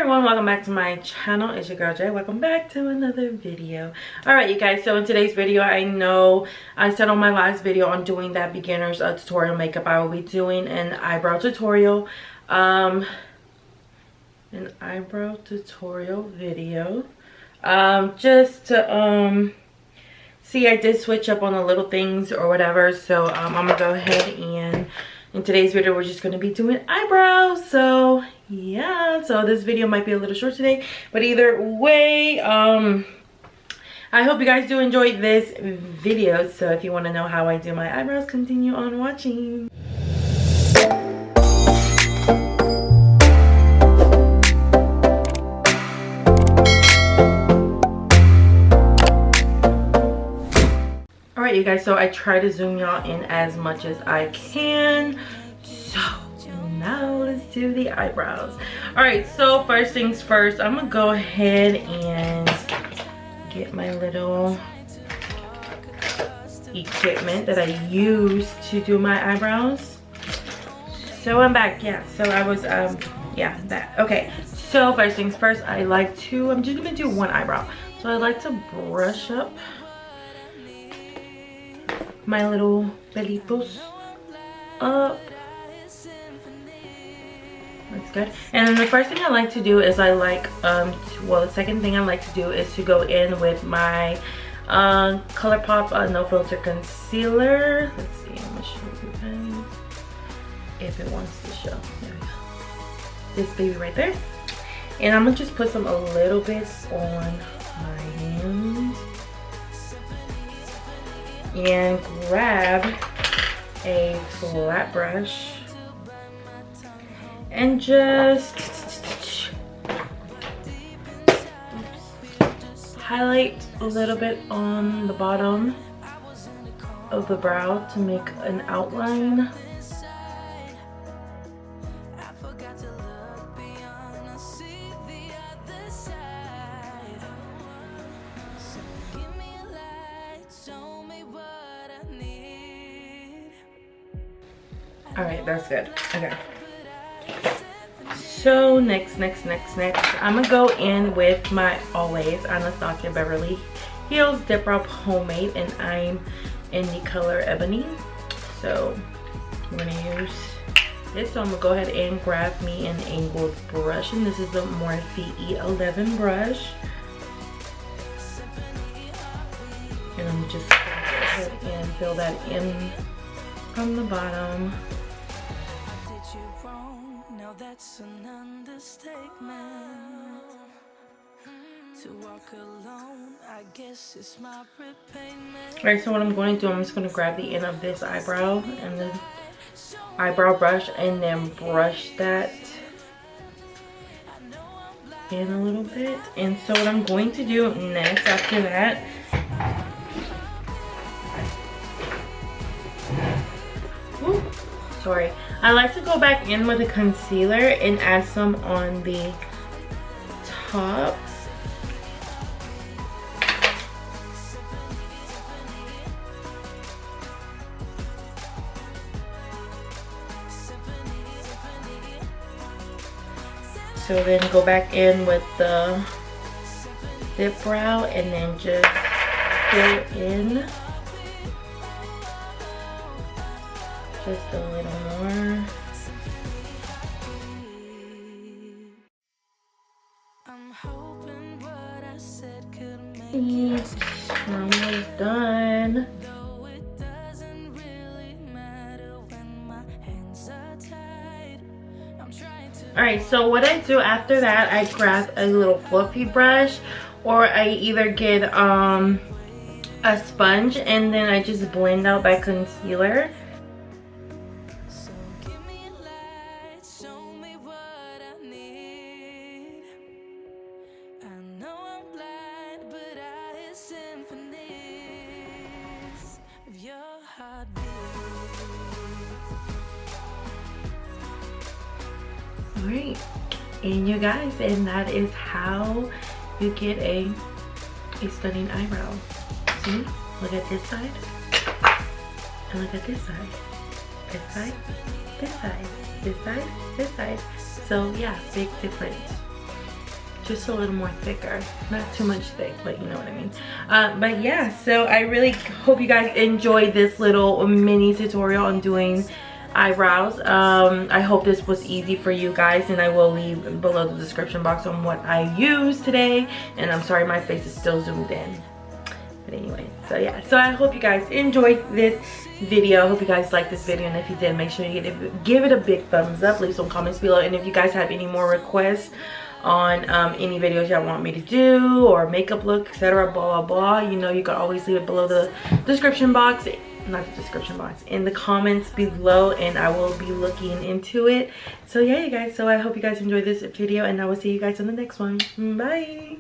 everyone, welcome back to my channel. It's your girl Jay. Welcome back to another video. All right, you guys, so in today's video, I know I said on my last video on doing that beginner's tutorial makeup, I will be doing an eyebrow tutorial, video, just to see, I did switch up on the little things or whatever. So I'm gonna go ahead and in today's video we're just going to be doing eyebrows. So yeah, so this video might be a little short today, but either way, I hope you guys do enjoy this video. So if you want to know how I do my eyebrows, continue on watching. Alright, you guys, so I try to zoom y'all in as much as I can. So now let's do the eyebrows. Alright, so first things first, I'm gonna go ahead and get my little equipment that I use to do my eyebrows. So I'm back. Yeah, so I was yeah, that. Okay, so first things first, I'm just gonna do one eyebrow. So I like to brush up my little pelitos up. That's good. And then the first thing I like to do is the second thing I like to do is to go in with my Colourpop no filter concealer. Let's see, I'm gonna show you guys if it wants to show. There we go. This baby right there. And I'm gonna just put some a little bit on my hands and grab a flat brush and just highlight a little bit on the bottom of the brow to make an outline. All right, that's good. Okay. So next, I'm gonna go in with my always Anastasia Beverly Hills dipbrow pomade, and I'm in the color Ebony. So I'm gonna use this. So I'm gonna go ahead and grab me an angled brush, and this is the Morphe E11 brush. And I'm just gonna go ahead and fill that in from the bottom. That's an understatement. To walk alone, I guess it's my repayment. Alright, so what I'm going to do, I'm just going to grab the end of this eyebrow and the eyebrow brush and then brush that in a little bit. And so what I'm going to do next after that, sorry, I like to go back in with a concealer and add some on the top. So then go back in with the dip brow and then just fill in just a little more. Almost done. Alright, so what I do after that, I grab a little fluffy brush, or I either get a sponge and then I just blend out that concealer. Alright, and you guys, and that is how you get a stunning eyebrow. See, look at this side and look at this side, this side, this side, this side, this side. So yeah, big difference. just a little more thicker, not too much thick, but you know what I mean. But yeah, so I really hope you guys enjoyed this little mini tutorial on doing eyebrows. I hope this was easy for you guys, and I will leave below the description box on what I used today. And I'm sorry my face is still zoomed in, but anyway, so yeah, so I hope you guys enjoyed this video. I hope you guys liked this video, and if you did, make sure you give it a big thumbs up, leave some comments below, and if you guys have any more requests on any videos y'all want me to do, or makeup look, etc., blah blah blah, you know, you can always leave it below the description box, not the description box, in the comments below, and I will be looking into it. So yeah, you guys, so I hope you guys enjoyed this video, and I will see you guys in the next one. Bye.